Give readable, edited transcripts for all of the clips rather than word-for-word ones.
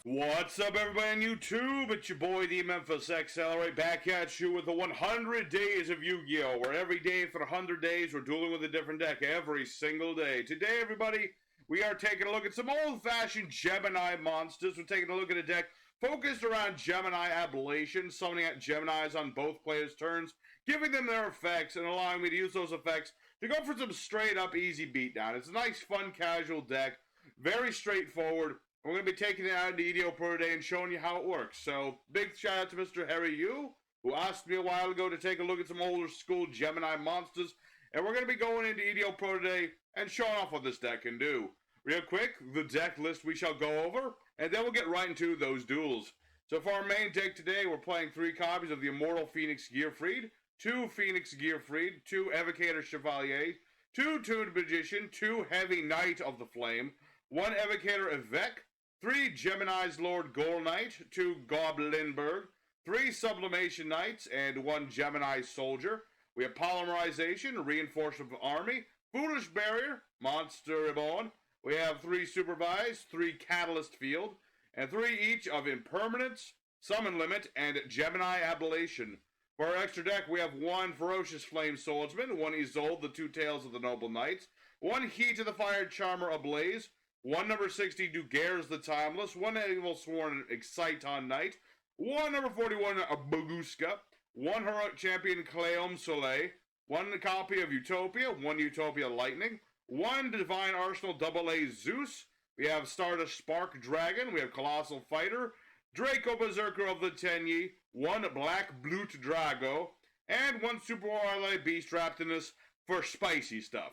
What's up, everybody on YouTube? It's your boy, the Memphis XL, right back at you with the 100 Days of Yu-Gi-Oh! Where every day for 100 days, we're dueling with a different deck every single day. Today, everybody, we are taking a look at some old-fashioned Gemini monsters. We're taking a look at a deck focused around Gemini Ablation, summoning out Geminis on both players' turns, giving them their effects, and allowing me to use those effects to go for some straight-up easy beatdown. It's a nice, fun, casual deck, very straightforward. We're going to be taking it out into yugioh today and showing you how it works. So, big shout out to Mr. Harry Yu, who asked me a while ago to take a look at some older school Gemini monsters. And we're going to be going into yugioh today and showing off what this deck can do. Real quick, the deck list we shall go over, and then we'll get right into those duels. So for our main deck today, we're playing 3 copies of the Immortal Phoenix Gearfried, 2 Phoenix Gearfried, 2 Evocator Chevalier, 2 Tuned Magician, 2 Heavy Knight of the Flame, 1 Evocator Evec, 3 Gemini's Lord Gold Knight, 2 Goblinberg, 3 Sublimation Knights, and 1 Gemini Soldier. We have Polymerization, Reinforcement of Army, Foolish Barrier, Monster Reborn. We have 3 Supervise, 3 Catalyst Field, and 3 each of Impermanence, Summon Limit, and Gemini Ablation. For our extra deck, we have 1 Ferocious Flame Swordsman, 1 Isolde, the 2 Tails of the Noble Knights, 1 Heat of the Fire Charmer Ablaze, 1 number 60 Dugares the Timeless, 1 Evil Sworn Exciton Knight, 1 number 41 Boguska, 1 Heroic Champion Cleom Soleil, 1 copy of Utopia, 1 Utopia Lightning, 1 Divine Arsenal AA Zeus, we have Stardust Spark Dragon, we have Colossal Fighter, Draco Berserker of the Tenyi, 1 Black Blute Drago, and 1 Super Warley Beast Raptinus for spicy stuff.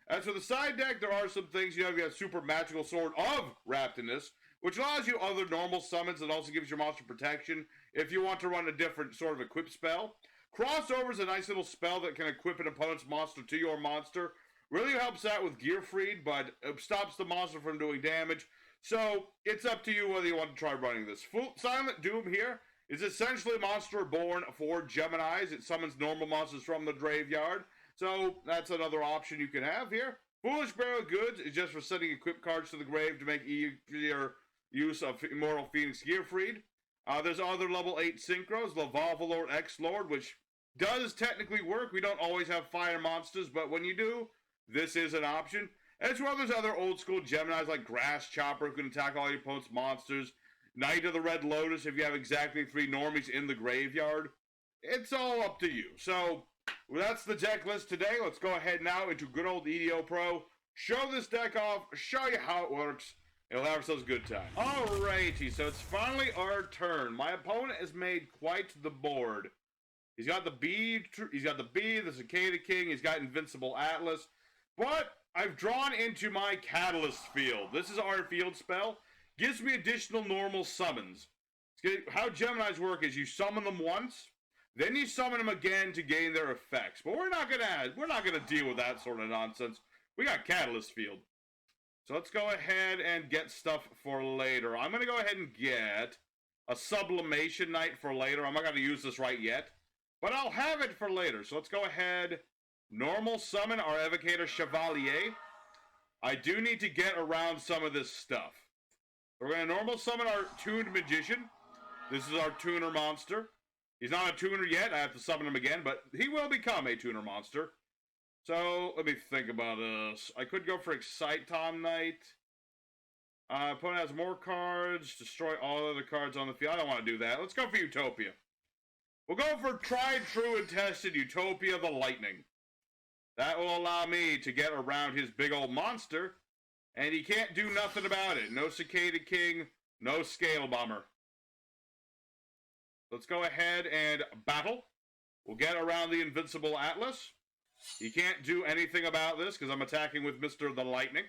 As for the side deck, there are some things. You have Super Magical Sword of Raptinus, which allows you other normal summons and also gives your monster protection if you want to run a different sort of equip spell. Crossover is a nice little spell that can equip an opponent's monster to your monster. Really helps out with Gearfried, but it stops the monster from doing damage. So, it's up to you whether you want to try running this. Silent Doom here is essentially a monster born for Geminis. It summons normal monsters from the graveyard. So, that's another option you can have here. Foolish Barrel Goods is just for sending equip cards to the grave to make easier use of Immortal Phoenix Gearfried. There's other level 8 synchros, Lavavalord X-Lord, which does technically work. We don't always have fire monsters, but when you do, this is an option. As well, there's other old school Geminis like Grass Chopper, who can attack all your opponent's monsters. Knight of the Red Lotus, if you have exactly 3 normies in the graveyard. It's all up to you. So, well, that's the deck list today. Let's go ahead now into good old EDO Pro. Show this deck off, show you how it works, and we'll have ourselves a good time. Alrighty, so it's finally our turn. My opponent has made quite the board. He's got the Bee, the Cicada King, he's got Invincible Atlas, but I've drawn into my Catalyst Field. This is our field spell. Gives me additional normal summons. How Geminis work is you summon them once, then you summon them again to gain their effects. But we're not gonna deal with that sort of nonsense. We got Catalyst Field. So let's go ahead and get stuff for later. I'm gonna go ahead and get a Sublimation Knight for later. I'm not gonna use this right yet, but I'll have it for later. So let's go ahead. Normal summon our Evocator Chevalier. I do need to get around some of this stuff. We're gonna normal summon our Tuned Magician. This is our tuner monster. He's not a tuner yet. I have to summon him again, but he will become a tuner monster. So, let me think about this. I could go for Exciton Knight. Opponent has more cards. Destroy all other cards on the field. I don't want to do that. Let's go for Utopia. We'll go for Tried, True, and Tested Utopia the Lightning. That will allow me to get around his big old monster, and he can't do nothing about it. No Cicada King, no Scale Bomber. Let's go ahead and battle. We'll get around the Invincible Atlas. He can't do anything about this because I'm attacking with Mr. the Lightning.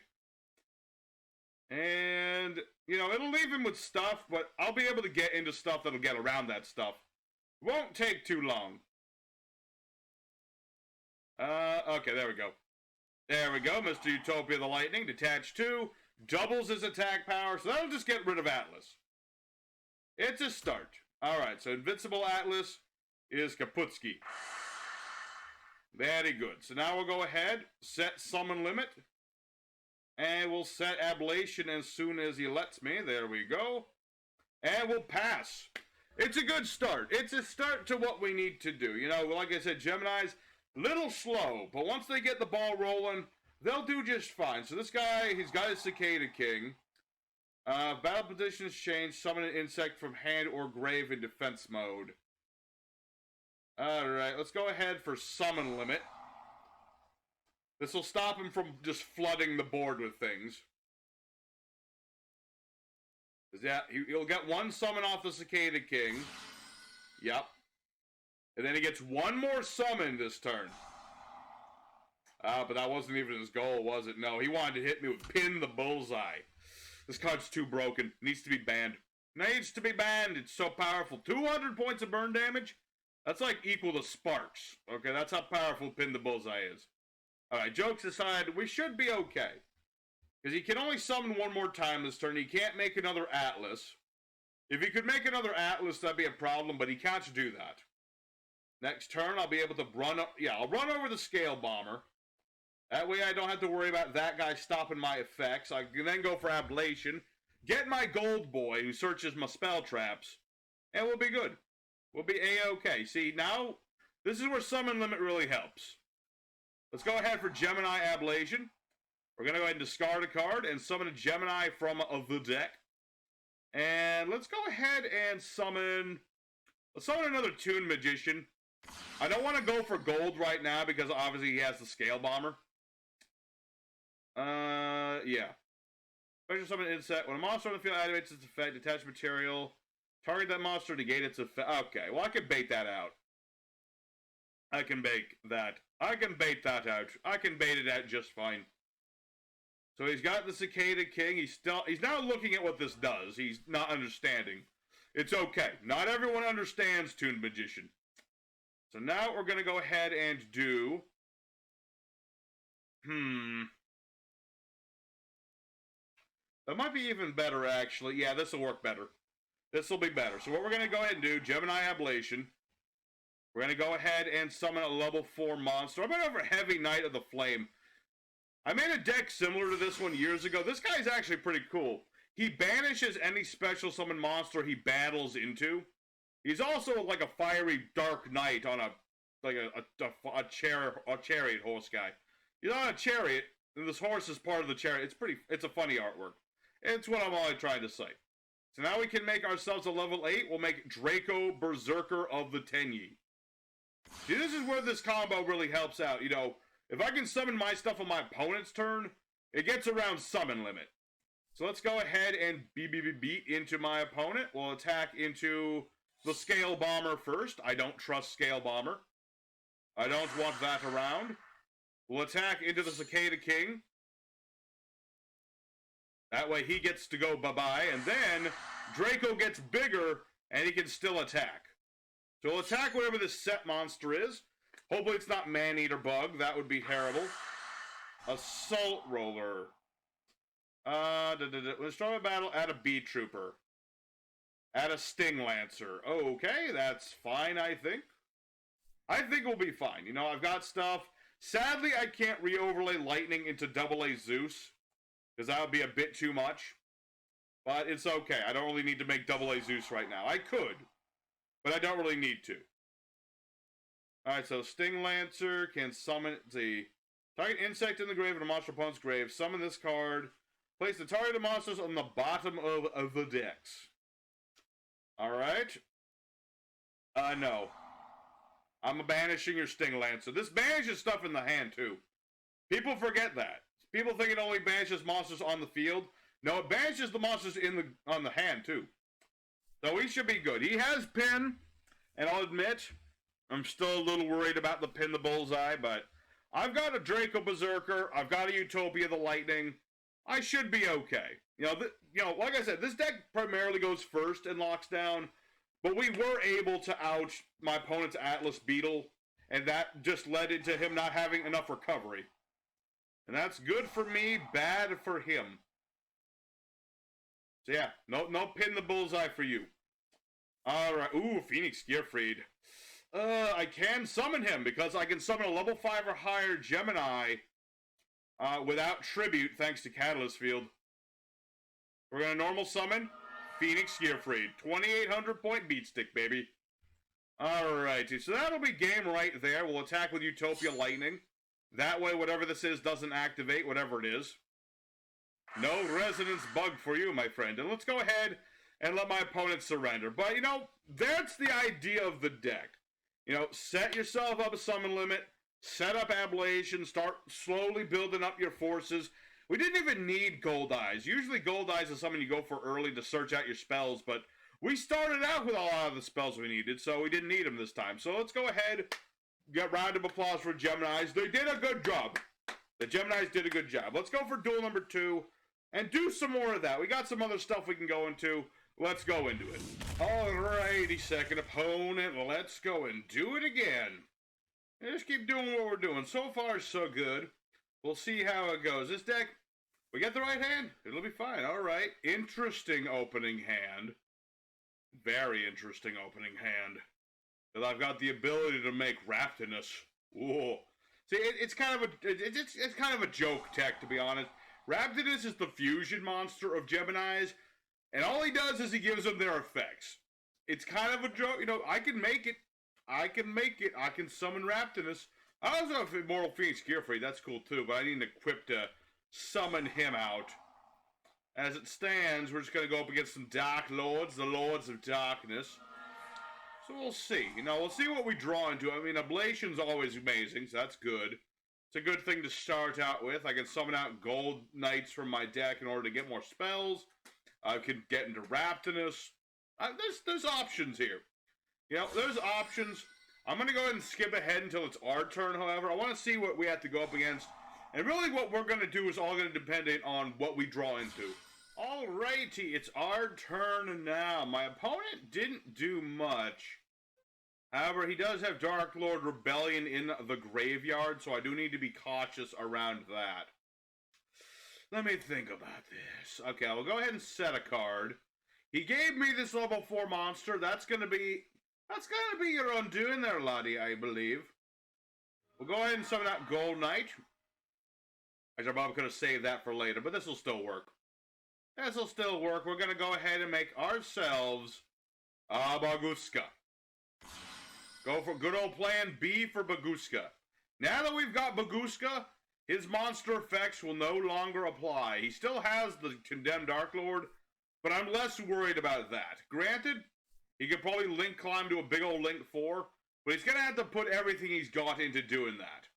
And, you know, it'll leave him with stuff, but I'll be able to get into stuff that'll get around that stuff. Won't take too long. Okay, there we go. There we go, Mr. Utopia the Lightning, detach 2, doubles his attack power, so that'll just get rid of Atlas. It's a start. Alright, so Invincible Atlas is Kaputski. Very good. So now we'll go ahead, set Summon Limit, and we'll set Ablation as soon as he lets me. There we go. And we'll pass. It's a good start. It's a start to what we need to do. You know, like I said, Gemini's a little slow, but once they get the ball rolling, they'll do just fine. So this guy, he's got his Cicada King. Battle positions change. Summon an insect from hand or grave in defense mode. Alright, let's go ahead for summon limit. This will stop him from just flooding the board with things. Yeah, he'll get one summon off the Cicada King. Yep. And then he gets one more summon this turn. But that wasn't even his goal, was it? No, he wanted to hit me with Pin the Bullseye. This card's too broken. Needs to be banned. Needs to be banned. It's so powerful. 200 points of burn damage? That's like equal to Sparks. Okay, that's how powerful Pin the Bullseye is. Alright, jokes aside, we should be okay. Because he can only summon one more time this turn. He can't make another Atlas. If he could make another Atlas, that'd be a problem, but he can't do that. Next turn, I'll be able to run up. Yeah, I'll run over the Scale Bomber. That way I don't have to worry about that guy stopping my effects. I can then go for Ablation. Get my Gold Boy, who searches my spell traps. And we'll be good. We'll be A-okay. See, now, this is where Summon Limit really helps. Let's go ahead for Gemini Ablation. We're going to go ahead and discard a card and summon a Gemini from the deck. And let's go ahead and summon... Let's summon another Toon Magician. I don't want to go for gold right now because obviously he has the Scale Bomber. Yeah. Special summon insect. When a monster on the field activates its effect, detach material. Target that monster, negate its effect. Okay, well I can bait that out. I can bait that. I can bait that out. I can bait it out just fine. So he's got the Cicada King. He's now looking at what this does. He's not understanding. It's okay. Not everyone understands Toon Magician. So now we're going to go ahead and do... That might be even better, actually. Yeah, this will work better. This will be better. So what we're going to go ahead and do, Gemini Ablation. We're going to go ahead and summon a level 4 monster. I'm going to go for Heavy Knight of the Flame. I made a deck similar to this one years ago. This guy's actually pretty cool. He banishes any special summon monster he battles into. He's also like a fiery dark knight on a chariot horse guy. He's on a chariot, and this horse is part of the chariot. It's a funny artwork. It's what I'm only trying to say. So now we can make ourselves a level 8. We'll make Draco Berserker of the Tenyi. See, this is where this combo really helps out. You know, if I can summon my stuff on my opponent's turn, it gets around summon limit. So let's go ahead and beat into my opponent. We'll attack into the Scale Bomber first. I don't trust Scale Bomber. I don't want that around. We'll attack into the Cicada King. That way he gets to go bye-bye. And then Draco gets bigger and he can still attack. So we'll attack whatever this set monster is. Hopefully it's not Man-Eater Bug. That would be terrible. Assault Roller. When start a battle, add a Beetrooper. Add a Sting Lancer. Okay, that's fine, I think. I think we'll be fine. You know, I've got stuff. Sadly, I can't re-overlay Lightning into AA Zeus. Because that would be a bit too much. But it's okay. I don't really need to make AA Zeus right now. I could. But I don't really need to. Alright, so Sting Lancer can summon the target insect in the grave and a monster opponent's grave. Summon this card. Place the targeted monsters on the bottom of the decks. Alright. No. I'm banishing your Sting Lancer. This banishes stuff in the hand, too. People forget that. People think it only banishes monsters on the field. No, it banishes the monsters on the hand, too. So he should be good. He has Pin, and I'll admit, I'm still a little worried about the Pin the Bullseye, but I've got a Draco Berserker. I've got a Utopia the Lightning. I should be okay. You know, like I said, this deck primarily goes first and locks down, but we were able to ouch my opponent's Atlas Beetle, and that just led into him not having enough recovery. And that's good for me, bad for him. So yeah, no Pin the Bullseye for you. Alright, ooh, Phoenix Gearfried. I can summon him, because I can summon a level 5 or higher Gemini without tribute, thanks to Catalyst Field. We're going to normal summon. Phoenix Gearfried. 2,800 point beat stick, baby. Alrighty, so that'll be game right there. We'll attack with Utopia Lightning. That way, whatever this is doesn't activate, whatever it is. No resonance bug for you, my friend. And let's go ahead and let my opponent surrender. But, you know, that's the idea of the deck. You know, set yourself up a summon limit, set up Ablation, start slowly building up your forces. We didn't even need Gold Eyes. Usually Gold Eyes is something you go for early to search out your spells, but we started out with a lot of the spells we needed, so we didn't need them this time. So let's go ahead, get round of applause for Geminis. They did a good job. The Geminis did a good job. Let's go for Duel Number Two and do some more of that. We got some other stuff we can go into. Let's go into it. Alrighty, second opponent. Let's go and do it again. And just keep doing what we're doing. So far, so good. We'll see how it goes. This deck, we get the right hand. It'll be fine. Alright. Interesting opening hand. Very interesting opening hand. Because I've got the ability to make Raptinus. Whoa. See, it's kind of a joke tech, to be honest. Raptinus is the fusion monster of Geminis. And all he does is he gives them their effects. It's kind of a joke. You know, I can make it. I can summon Raptinus. I also have Immortal Phoenix Gearfried. That's cool too. But I need an equip to summon him out. As it stands, we're just going to go up against some Darklords, the Lords of Darkness. So we'll see. You know, we'll see what we draw into. I mean, Ablation's always amazing, so that's good. It's a good thing to start out with. I can summon out Gold Knights from my deck in order to get more spells. I could get into Raptinus. There's options here. You know, there's options. I'm going to go ahead and skip ahead until it's our turn, however. I want to see what we have to go up against. And really what we're going to do is all going to depend on what we draw into. Alrighty, it's our turn now. My opponent didn't do much. However, he does have Darklord Rebellion in the graveyard, so I do need to be cautious around that. Let me think about this. Okay, I'll go ahead and set a card. He gave me this level 4 monster. That's gonna be your undoing there, laddie, I believe. We'll go ahead and summon out Gold Knight. Actually, I'm probably gonna save that for later, but this will still work. This will still work. We're gonna go ahead and make ourselves a Baguska. Go for good old plan B for Baguska. Now that we've got Baguska, his monster effects will no longer apply. He still has the Condemned Darklord, but I'm less worried about that. Granted, he could probably link climb to a big old Link 4, but he's going to have to put everything he's got into doing that.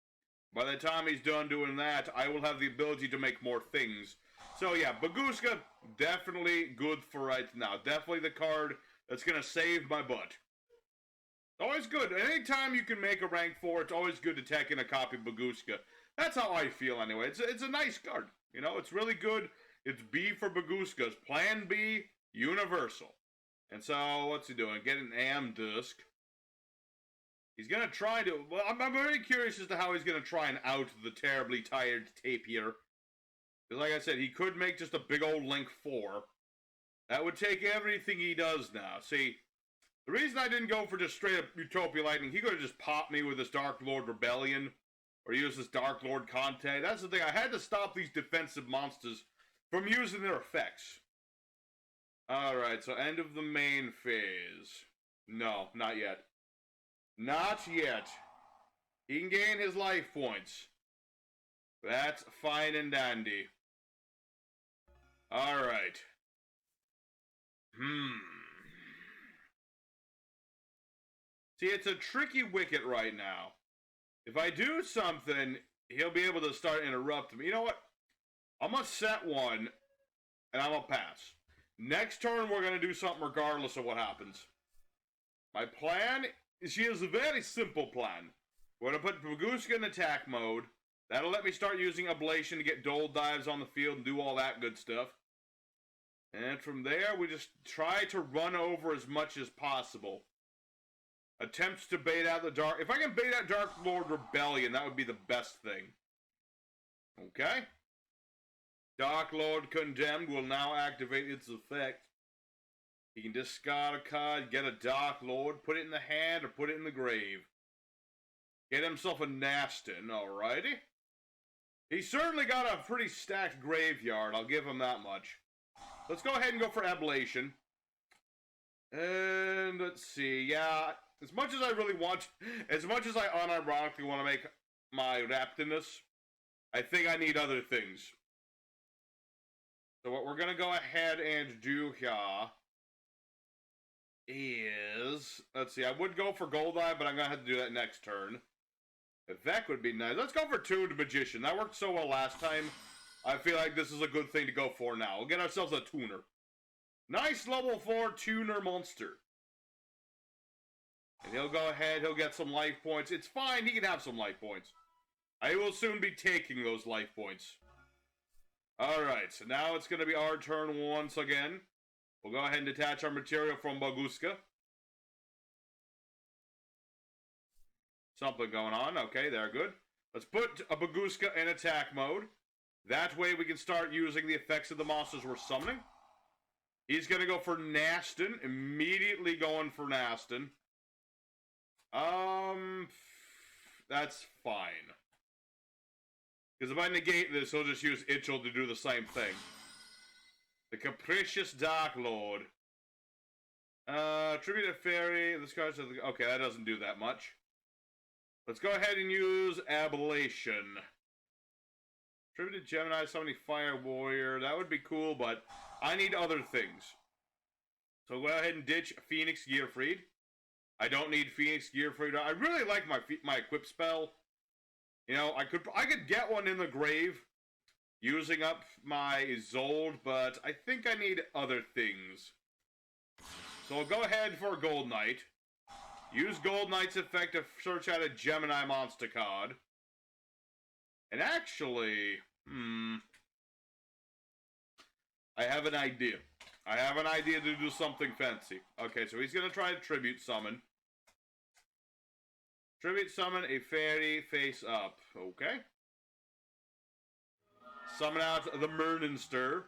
By the time he's done doing that, I will have the ability to make more things. So yeah, Baguska, definitely good for right now. Definitely the card that's going to save my butt. Always good. Anytime you can make a rank 4, it's always good to tech in a copy of Baguska. That's how I feel anyway. It's a nice card. You know, it's really good. It's B for Baguska's. Plan B, universal. And so, what's he doing? Get an Amdusk. He's going to try to... Well, I'm very curious as to how he's going to try and out the terribly tired Tapir. Because like I said, he could make just a big old Link 4. That would take everything he does now. See, the reason I didn't go for just straight up Utopia Lightning, he could have just popped me with this Darklord Rebellion. Or use this Darklord contact. That's the thing. I had to stop these defensive monsters from using their effects. Alright, so end of the main phase. No, not yet. Not yet. He can gain his life points. That's fine and dandy. Alright. See, it's a tricky wicket right now. If I do something, he'll be able to start interrupting me. You know what? I'm going to set one, and I'm going to pass. Next turn, we're going to do something regardless of what happens. My plan is, she has a very simple plan. We're going to put Baguska in attack mode. That'll let me start using Ablation to get Dole Dives on the field and do all that good stuff. And from there, we just try to run over as much as possible. Attempts to bait out the Dark... If I can bait out Darklord Rebellion, that would be the best thing. Okay? Darklord Condemned will now activate its effect. He can discard a card, get a Darklord, put it in the hand, or put it in the grave. Get himself a Nastin, alrighty? He's certainly got a pretty stacked graveyard, I'll give him that much. Let's go ahead and go for Ablation. And let's see, yeah, as much as I really want, as much as I unironically want to make my Raptinus, I think I need other things. So what we're going to go ahead and do here is, let's see, I would go for Goldeye, but I'm going to have to do that next turn. That would be nice. Let's go for Tuned Magician. That worked so well last time. I feel like this is a good thing to go for now. We'll get ourselves a tuner. Nice level 4 tuner monster. And he'll go ahead, he'll get some life points. It's fine, he can have some life points. I will soon be taking those life points. Alright, so now it's going to be our turn once again. We'll go ahead and detach our material from Baguska. Something going on. Okay, they're good. Let's put a Baguska in attack mode. That way we can start using the effects of the monsters we're summoning. He's going to go for Nastin. Immediately going for Nastin. That's fine. Because if I negate this, he'll just use Itchel to do the same thing. The Capricious Darklord. Tribute Fairy. This card's... Okay, that doesn't do that much. Let's go ahead and use Ablation. Tributed Gemini, summoning Fire Warrior. That would be cool, but I need other things. So go ahead and ditch Phoenix Gearfried. I don't need Phoenix Gearfried. I really like my equip spell. You know, I could get one in the grave using up my Zold, but I think I need other things. So I'll go ahead for Gold Knight. Use Gold Knight's effect to search out a Gemini monster card. And actually, I have an idea. I have an idea to do something fancy. Okay, so he's going to try to Tribute Summon. Tribute Summon a Fairy face up. Okay. Summon out the Mernenster.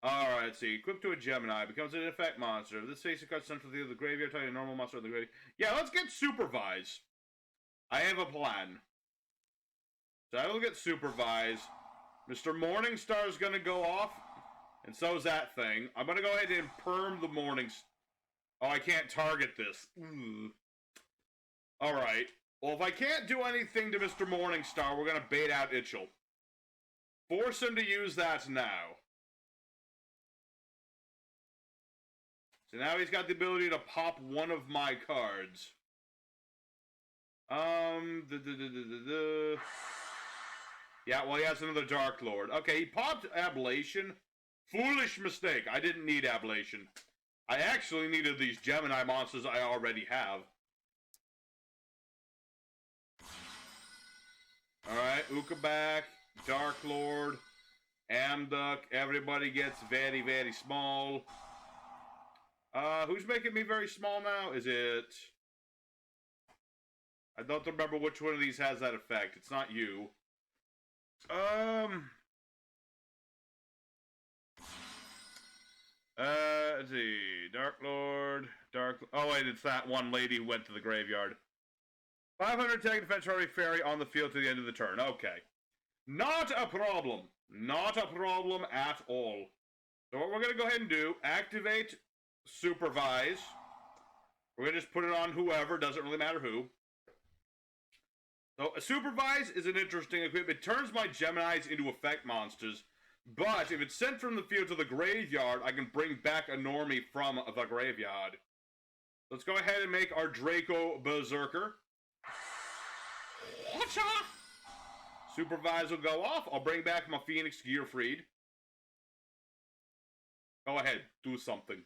Alright, let's see. Equipped to a Gemini. Becomes an effect monster. This face card central to the graveyard. Target a normal monster of the graveyard. Yeah, let's get Supervise. I have a plan. So I will get Supervise. Mr. Morningstar is going to go off. And so is that thing. I'm going to go ahead and perm the Morningstar. Oh, I can't target this. Alright. Well, if I can't do anything to Mr. Morningstar, we're going to bait out Itchel. Force him to use that now. So now he's got the ability to pop one of my cards. Yeah, well, he has another Darklord. Okay, he popped Ablation. Foolish mistake. I didn't need Ablation. I actually needed these Gemini monsters I already have. Alright, Ukabak, Darklord, Amduk, everybody gets very, very small. Who's making me very small now? Is it... I don't remember which one of these has that effect. It's not you. Let's see. Darklord, oh wait, it's that one lady who went to the graveyard. 500 attack defense for every fairy on the field to the end of the turn. Okay. Not a problem. Not a problem at all. So what we're going to go ahead and do, activate Supervise. We're going to just put it on whoever, doesn't really matter who. So, Supervise is an interesting equipment. It turns my Geminis into effect monsters, but if it's sent from the field to the graveyard, I can bring back a normie from the graveyard. Let's go ahead and make our Draco Berserker. Supervise will go off. I'll bring back my Phoenix Gearfried. Go ahead, do something.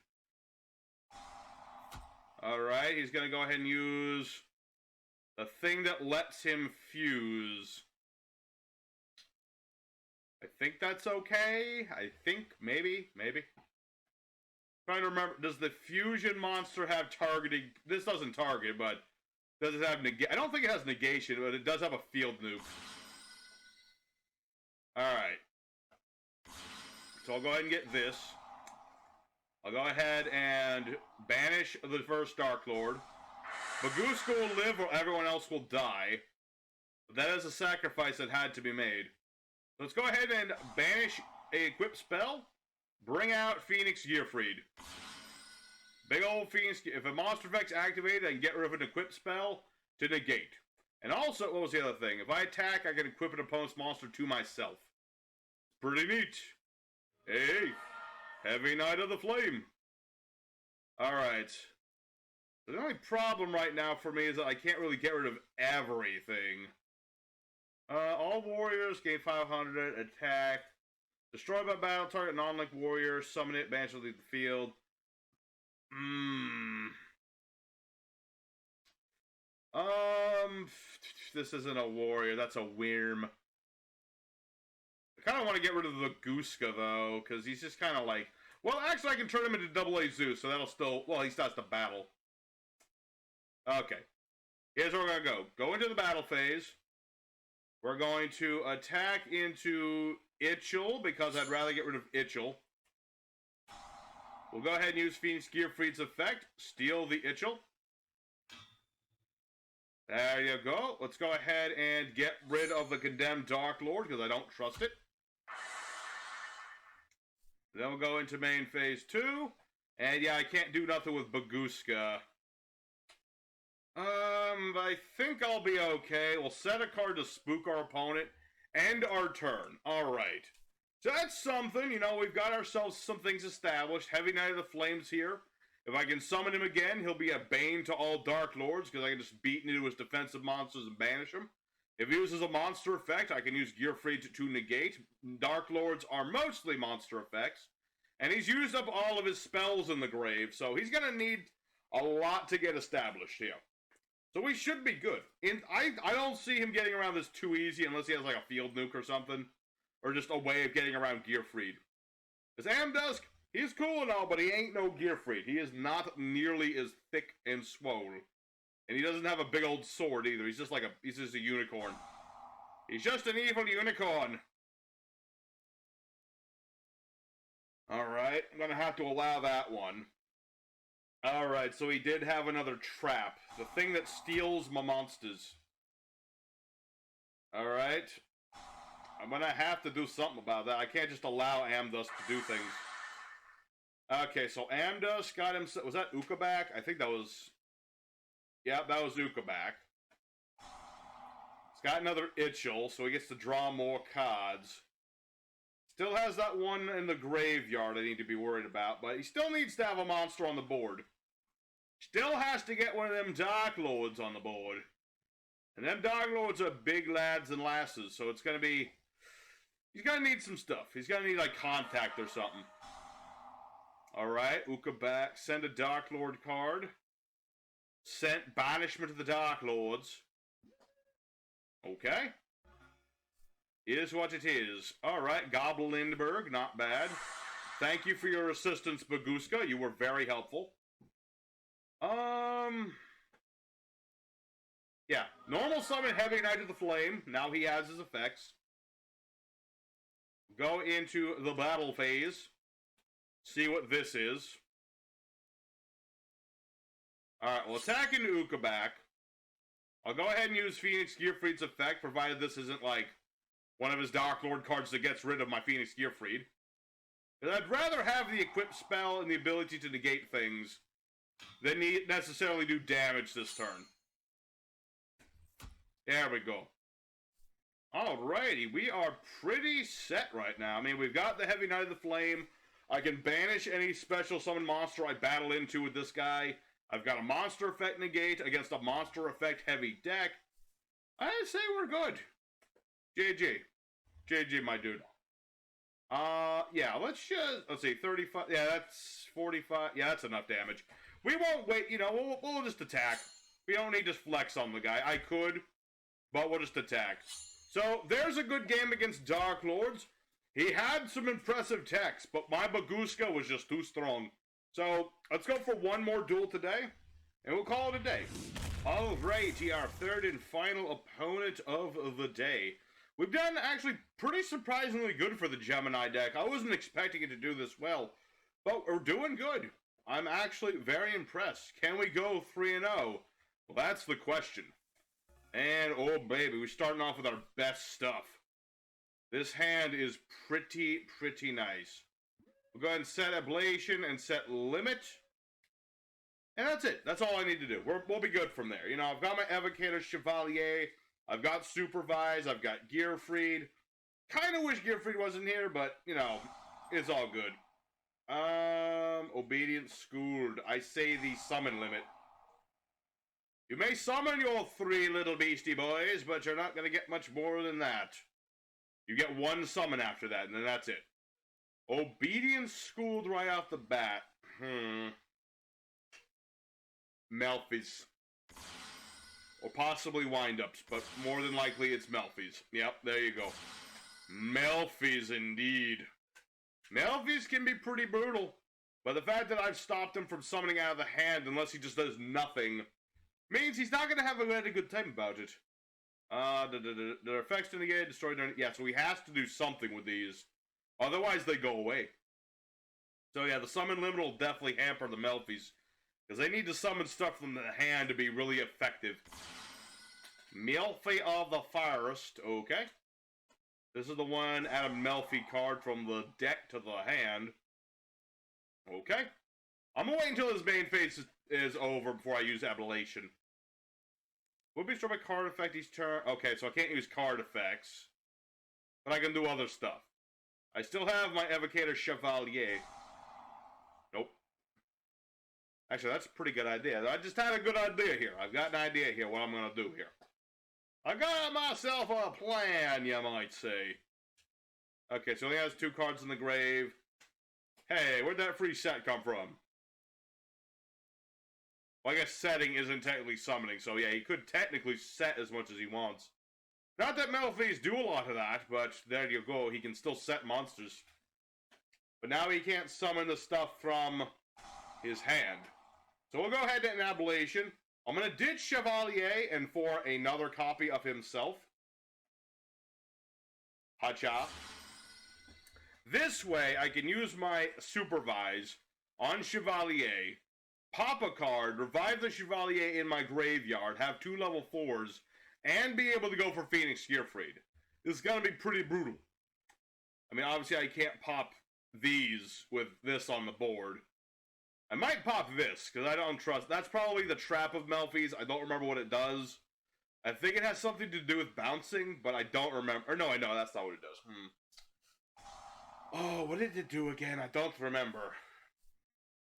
Alright, he's going to go ahead and use the thing that lets him fuse. I think that's okay. I think, maybe. Trying to remember, does the fusion monster have targeting? This doesn't target, but does it have negation? I don't think it has negation, but it does have a field nuke. Alright. So I'll go ahead and get this. I'll go ahead and banish the first Darklord. Baguska will live or everyone else will die. But that is a sacrifice that had to be made. Let's go ahead and banish a equipped spell. Bring out Phoenix Gearfried. Big old Phoenix. If a monster effect's activated, I can get rid of an equip spell to negate. And also, what was the other thing? If I attack, I can equip an opponent's monster to myself. Pretty neat. Hey, Heavy Knight of the Flame. Alright. The only problem right now for me is that I can't really get rid of everything. All warriors gain 500, attack. Destroy by battle, target non-link warrior, summon it, banish it, leave the field. This isn't a warrior, that's a Wyrm. I kind of want to get rid of the Guska, though, because he's just kind of like... Well, actually, I can turn him into AA Zeus, so that'll still... Well, he starts to battle. Okay. Here's where we're going to go. Go into the battle phase. We're going to attack into Yugioh, because I'd rather get rid of Yugioh. We'll go ahead and use Phoenix Gearfried's effect. Steal the Yugioh. There you go. Let's go ahead and get rid of the condemned Darklord, because I don't trust it. Then we'll go into main phase 2. And yeah, I can't do nothing with Baguska. I think I'll be okay. We'll set a card to spook our opponent. End our turn. Alright. So that's something, you know, we've got ourselves some things established. Heavy Knight of the Flames here. If I can summon him again, he'll be a bane to all Darklords, because I can just beat into his defensive monsters and banish him. If he uses a monster effect, I can use Gearfried to negate. Darklords are mostly monster effects. And he's used up all of his spells in the grave, so he's going to need a lot to get established here. So we should be good. I don't see him getting around this too easy unless he has like a field nuke or something. Or just a way of getting around Gearfried. Because Amdusk, he's cool and all, but he ain't no Gearfried. He is not nearly as thick and swole. And he doesn't have a big old sword either. He's just like he's just a unicorn. He's just an evil unicorn. Alright, I'm gonna have to allow that one. Alright, so he did have another trap. The thing that steals my monsters. Alright. I'm gonna have to do something about that. I can't just allow Amdusk to do things. Okay, so Amdusk got him... Was that Ukabak? I think that was... Yeah, that was Ukabak. He's got another Yugioh, so he gets to draw more cards. Still has that one in the graveyard I need to be worried about, but he still needs to have a monster on the board. Still has to get one of them Darklords on the board. And them Darklords are big lads and lasses, so it's gonna be... He's gonna need some stuff. He's gonna need, like, contact or something. Alright, Ukabak. Send a Darklord card. Sent banishment to the Darklords. Okay. Is what it is. Alright, Goblinberg, not bad. Thank you for your assistance, Baguska. You were very helpful. Yeah, normal summon Heavy Knight of the Flame. Now he has his effects. Go into the battle phase. See what this is. Alright, well, attack into Ukabak. I'll go ahead and use Phoenix Gearfried's effect, provided this isn't, like, one of his Darklord cards that gets rid of my Phoenix Gearfried. I'd rather have the equip spell and the ability to negate things than necessarily do damage this turn. There we go. Alrighty, we are pretty set right now. I mean, we've got the Heavy Knight of the Flame. I can banish any special summon monster I battle into with this guy. I've got a monster effect negate against a monster effect heavy deck. I'd say we're good. JG. JG, my dude. Yeah, let's see, 35, yeah, that's 45, yeah, that's enough damage. We won't wait, you know, we'll just attack. We don't need to flex on the guy. I could, but we'll just attack. So, there's a good game against Darklords. He had some impressive techs, but my Baguska was just too strong. So, let's go for one more duel today, and we'll call it a day. Alrighty, our third and final opponent of the day. We've done actually pretty surprisingly good for the Gemini deck. I wasn't expecting it to do this well, but we're doing good. I'm actually very impressed. Can we go 3-0? Well, that's the question. And, oh baby, we're starting off with our best stuff. This hand is pretty nice. We'll go ahead and set Ablation and set Limit. And that's it. That's all I need to do. We'll be good from there. You know, I've got my Evocator Chevalier. I've got Supervise. I've got Gearfried. Kind of wish Gearfried wasn't here, but, you know, it's all good. Obedience schooled. I say the summon limit. You may summon your 3 little beastie boys, but you're not going to get much more than that. You get 1 summon after that, and then that's it. Obedience schooled right off the bat. Mellfys. Or possibly windups, but more than likely it's Mellfys. Yep, there you go. Mellfys indeed. Mellfys can be pretty brutal, but the fact that I've stopped him from summoning out of the hand unless he just does nothing means he's not going to have a very good time about it. The effects negate, destroy their... Yeah, so he has to do something with these. Otherwise, they go away. So yeah, the summon limit will definitely hamper the Mellfys, because they need to summon stuff from the hand to be really effective. Mellfy of the Forest, okay. This is the one add a Mellfy card from the deck to the hand. Okay. I'm gonna wait until his main phase is over before I use Ablation. Will be destroyed by card effect each turn. Okay, so I can't use card effects, but I can do other stuff. I still have my Evocator Chevalier. Nope. Actually, that's a pretty good idea. I just had a good idea here. I've got an idea here what I'm gonna do here. I got myself a plan, you might say. Okay, so he has 2 cards in the grave. Hey, where'd that free set come from? Well, I guess setting isn't technically summoning, so yeah, he could technically set as much as he wants. Not that Mellfys do a lot of that, but there you go, he can still set monsters. But now he can't summon the stuff from his hand. So we'll go ahead and Ablation. I'm going to ditch Chevalier and for another copy of himself. Hacha. This way, I can use my Supervise on Chevalier, pop a card, revive the Chevalier in my graveyard, have 2 level 4s, and be able to go for Phoenix Gearfried. This is going to be pretty brutal. I mean, obviously I can't pop these with this on the board. I might pop this, because I don't trust... That's probably the trap of Mellfys. I don't remember what it does. I think it has something to do with bouncing, but I don't remember... Or no, I know, that's not what it does. Oh, what did it do again? I don't remember.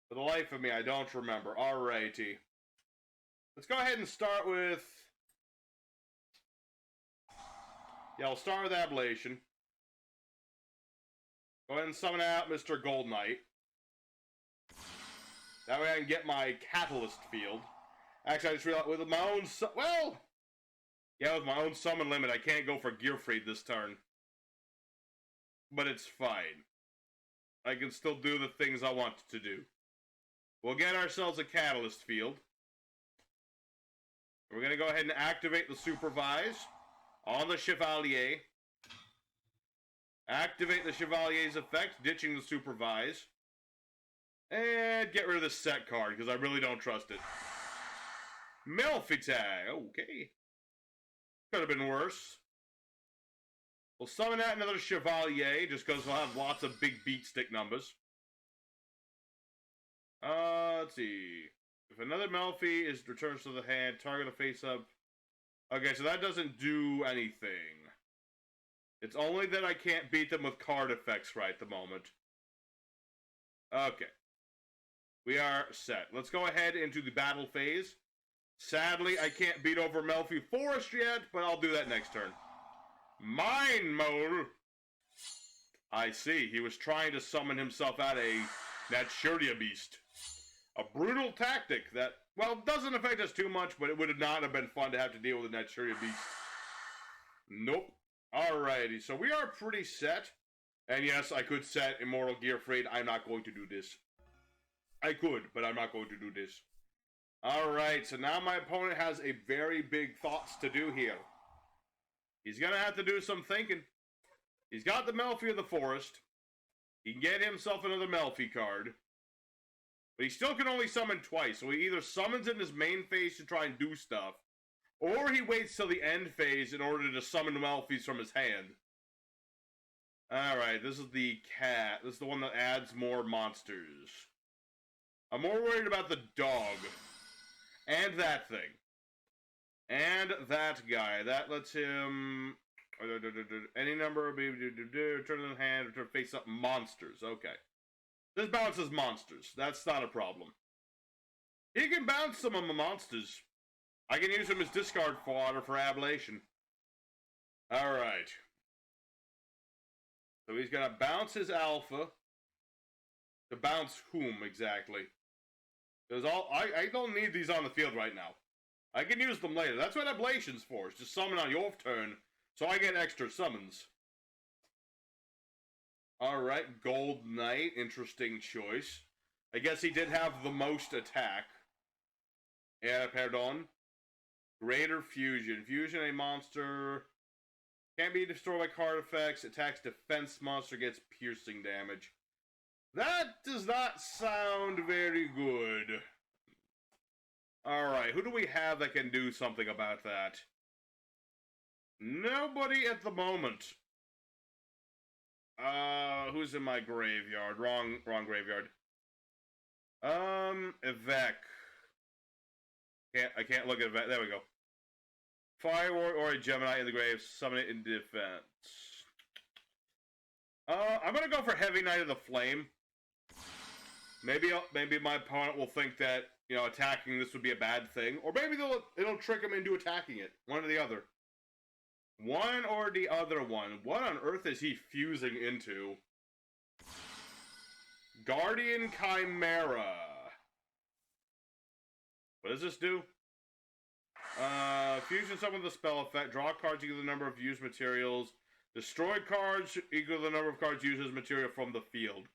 For the life of me, I don't remember. Alrighty. Let's go ahead and start with... Yeah, I'll start with Ablation. Go ahead and summon out Mr. Gold Knight. That way I can get my Catalyst field. Actually, I just realized with my own... Well... Yeah, with my own summon limit, I can't go for Gearfried this turn. But it's fine. I can still do the things I want to do. We'll get ourselves a Catalyst field. We're going to go ahead and activate the Supervise on the Chevalier. Activate the Chevalier's effect, ditching the Supervise. And get rid of the set card, because I really don't trust it. Mellfy tag. Okay. Could have been worse. We'll summon out another Chevalier, just because we'll have lots of big beat stick numbers. Let's see. If another Mellfy is returns to the hand, target a face-up. Okay, so that doesn't do anything. It's only that I can't beat them with card effects right at the moment. Okay. We are set. Let's go ahead into the battle phase. Sadly, I can't beat over Mellfy Forest yet, but I'll do that next turn. Mind Mole! I see. He was trying to summon himself out a Naturia Beast. A brutal tactic that, well, doesn't affect us too much, but it would not have been fun to have to deal with a Naturia Beast. Nope. Alrighty, so we are pretty set. And yes, I could set Immortal Gearfried. I'm not going to do this. I could, but I'm not going to do this. Alright, so now my opponent has a very big thoughts to do here. He's going to have to do some thinking. He's got the Mellfy of the Forest. He can get himself another Mellfy card. But he still can only summon twice, so he either summons in his main phase to try and do stuff, or he waits till the end phase in order to summon Mellfys from his hand. Alright, this is the cat. This is the one that adds more monsters. I'm more worried about the dog. And that thing. And that guy. That lets him... Any number of... Turn in hand or face up monsters. Okay. This bounces monsters. That's not a problem. He can bounce some of my monsters. I can use him as discard fodder for ablation. Alright. So he's gonna bounce his alpha. To bounce whom, exactly? Because I don't need these on the field right now. I can use them later. That's what ablation's for. It's just summon on your turn, so I get extra summons. Alright, Gold Knight. Interesting choice. I guess he did have the most attack. Yeah, pardon. Greater Fusion. Fusion, a monster... Can't be destroyed by card effects. Attacks defense monster, gets piercing damage. That does not sound very good. Alright, who do we have that can do something about that? Nobody at the moment. Who's in my graveyard? Wrong graveyard. Evec. I can't look at Evec. There we go. Firewall or a Gemini in the grave, summon it in defense. I'm gonna go for Heavy Knight of the Flame. Maybe my opponent will think that, you know, attacking this would be a bad thing. Or maybe it'll trick him into attacking it. One or the other. One or the other one. What on earth is he fusing into? Guardian Chimera. What does this do? Fusion summon the spell effect. Draw cards equal to the number of used materials. Destroy cards equal to the number of cards used as material from the field.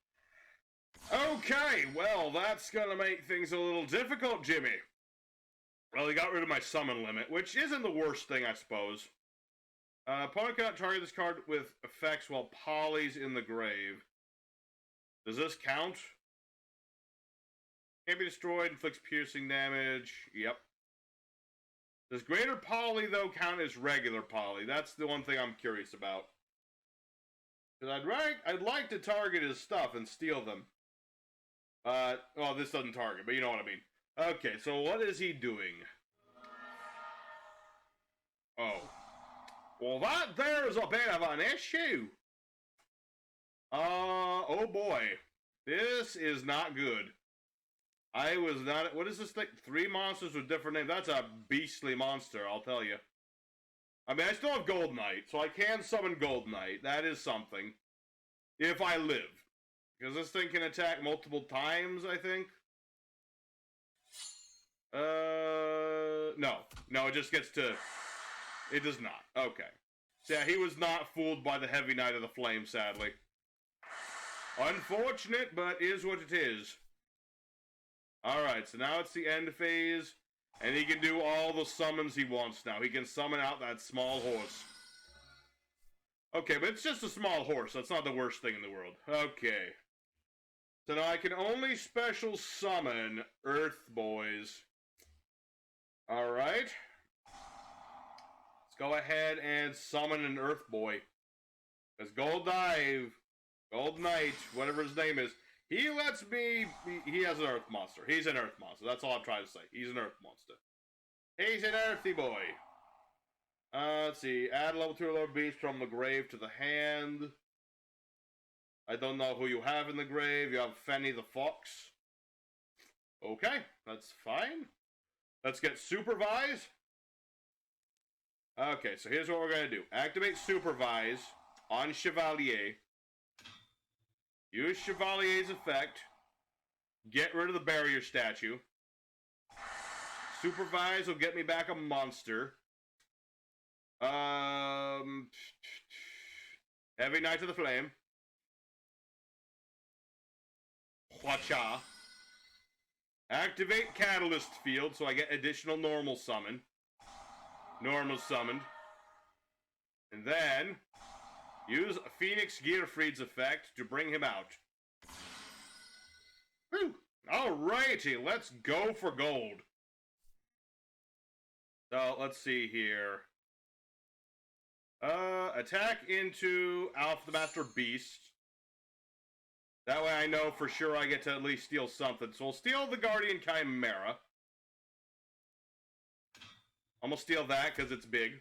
Okay, well, that's gonna make things a little difficult, Jimmy. Well, he got rid of my summon limit, which isn't the worst thing, I suppose. Opponent cannot target this card with effects while Polly's in the grave. Does this count? Can't be destroyed, inflicts piercing damage. Yep. Does Greater Polly, though, count as regular Polly? That's the one thing I'm curious about. Because I'd like to target his stuff and steal them. Well, this doesn't target, but you know what I mean. Okay, so what is he doing? Oh. Well, that there's a bit of an issue. Oh boy. This is not good. I was not... What is this thing? 3 monsters with different names. That's a beastly monster, I'll tell you. I mean, I still have Gold Knight, so I can summon Gold Knight. That is something. If I live. Because this thing can attack multiple times, I think. No. No, it just gets to... It does not. Okay. So yeah, he was not fooled by the Heavy Knight of the Flame, sadly. Unfortunate, but is what it is. Alright, so now it's the end phase, and he can do all the summons he wants now. He can summon out that small horse. Okay, but it's just a small horse. That's not the worst thing in the world. Okay. So now I can only special summon Earth Boys. Alright. Let's go ahead and summon an Earth Boy. Because Gold Knight, whatever his name is, he lets me... He has an Earth monster. He's an Earth monster. That's all I'm trying to say. He's an Earth monster. He's an Earthy boy. Let's see. Add level 2 or lower beast from the grave to the hand. I don't know who you have in the grave. You have Fenny the Fox. Okay, that's fine. Let's get Supervise. Okay, so here's what we're going to do. Activate Supervise on Chevalier. Use Chevalier's effect. Get rid of the barrier statue. Supervise will get me back a monster. Heavy Knight of the Flame. Hwacha. Activate Catalyst Field so I get additional normal summon. Normal summoned. And then... use Phoenix Gearfried's effect to bring him out. Whew. Alrighty, let's go for gold. So, let's see here. Attack into Alpha the Master Beast. That way I know for sure I get to at least steal something. So we'll steal the Guardian Chimera. I'm gonna steal that because it's big.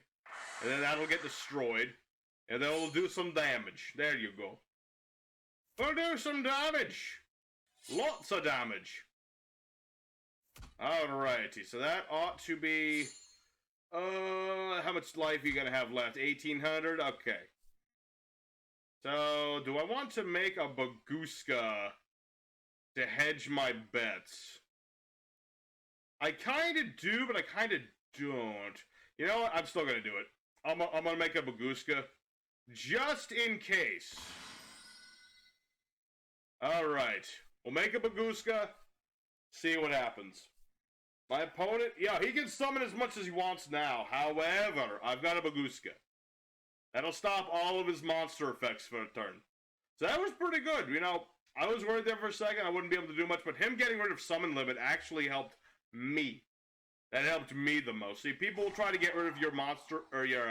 And then that'll get destroyed. And then we'll do some damage. There you go. We'll do some damage. Lots of damage. Alrighty, so that ought to be... how much life are you gonna have left? 1,800? Okay. So, do I want to make a Baguska to hedge my bets? I kinda do, but I kinda don't. You know what? I'm still gonna do it. I'm gonna make a Baguska, just in case. Alright. We'll make a Baguska, see what happens. My opponent, yeah, he can summon as much as he wants now. However, I've got a Baguska. That'll stop all of his monster effects for a turn. So that was pretty good. You know, I was worried there for a second I wouldn't be able to do much, but him getting rid of summon limit actually helped me. That helped me the most. See, people will try to get rid of your monster, or your,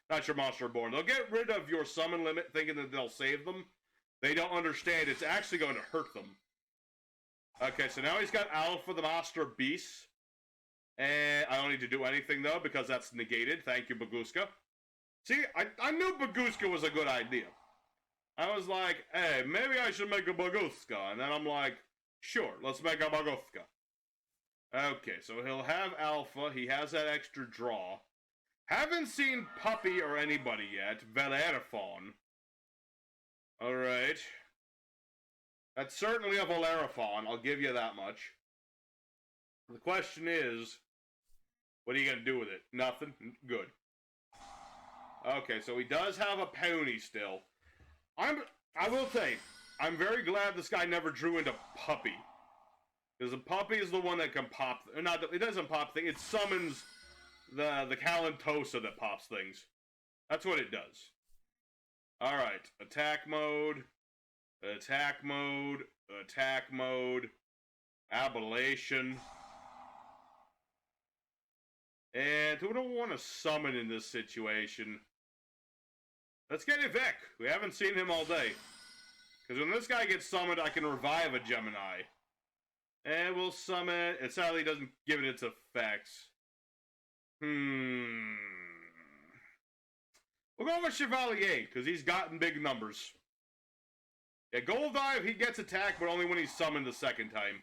not your monster born. They'll get rid of your summon limit thinking that they'll save them. They don't understand it's actually going to hurt them. Okay, so now he's got Alpha the Master Beast. And I don't need to do anything, though, because that's negated. Thank you, Baguska. See, I knew Baguska was a good idea. I was like, hey, maybe I should make a Baguska. And then I'm like, sure, let's make a Baguska. Okay, so he'll have Alpha. He has that extra draw. Haven't seen Puppy or anybody yet. Bellerophon. Alright. That's certainly a Bellerophon, I'll give you that much. The question is, what are you going to do with it? Nothing? Good. Okay, so he does have a pony still. I will say, I'm very glad this guy never drew into Puppy. Because the Puppy is the one that can pop... Not, it doesn't pop things, it summons the Calentosa that pops things. That's what it does. Alright, attack mode, attack mode, attack mode, Ablation. And who don't want to summon in this situation? Let's get Yvek. We haven't seen him all day. Because when this guy gets summoned, I can revive a Gemini. And we'll summon... It sadly doesn't give it its effects. We'll go with Chevalier, because he's gotten big numbers. Yeah, Gold Dive, he gets attacked, but only when he's summoned the second time.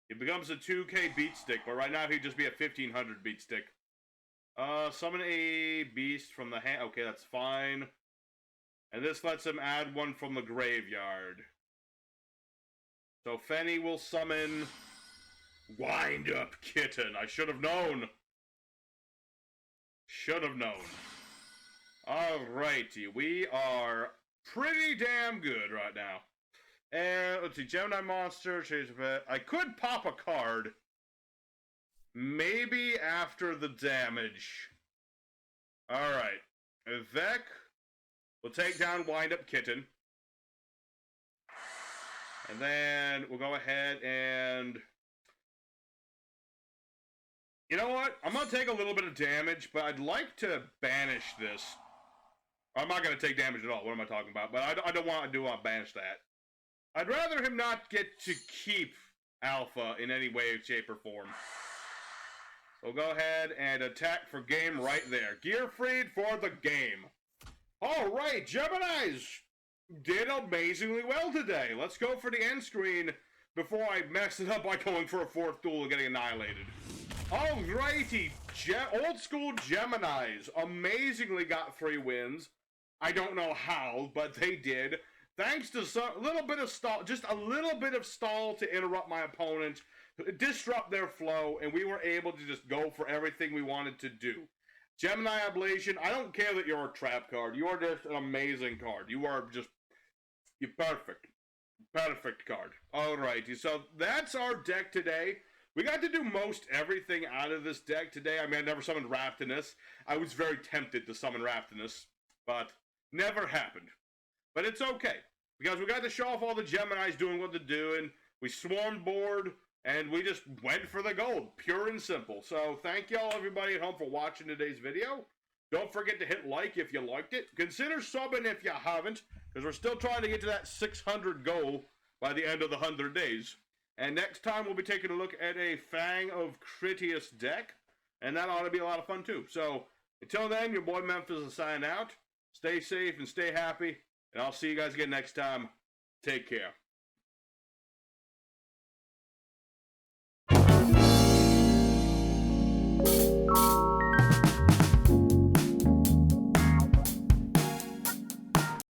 He becomes a 2k beat stick, but right now he'd just be a 1500 beat stick. Summon a beast from the hand. Okay, that's fine. And this lets him add one from the graveyard. So Fenny will summon Wind Up Kitten. I should have known. Should have known. Alrighty, we are pretty damn good right now. And let's see, Gemini Monster, change of it. I could pop a card. Maybe after the damage. Alright. Yvek will take down Wind Up Kitten. And then we'll go ahead and... You know what? I'm going to take a little bit of damage, but I'd like to banish this. I'm not going to take damage at all. What am I talking about? But I don't want to banish that. I'd rather him not get to keep Alpha in any way, shape, or form. So go ahead and attack for game right there. Gearfried for the game. Alright, Geminis did amazingly well today. Let's go for the end screen before I mess it up by going for a fourth duel and getting annihilated. Alrighty, old school Geminis amazingly got 3 wins. I don't know how, but they did. Thanks to a little bit of stall, just a little bit of stall to interrupt my opponent, disrupt their flow, and we were able to just go for everything we wanted to do. Gemini Ablation, I don't care that you're a trap card. You are just an amazing card. You are just, you're perfect. Perfect card. Alrighty, so that's our deck today. We got to do most everything out of this deck today. I mean, I never summoned Raftinus. I was very tempted to summon Raftinus, but never happened. But it's okay, because we got to show off all the Geminis doing what they're doing. We swarmed board, and we just went for the gold. Pure and simple. So thank y'all, everybody at home, for watching today's video. Don't forget to hit like if you liked it. Consider subbing if you haven't, because we're still trying to get to that 600 goal by the end of the 100 days. And next time we'll be taking a look at a Fang of Critias deck, and that ought to be a lot of fun too. So, until then, your boy Memphis is signing out. Stay safe and stay happy, and I'll see you guys again next time. Take care.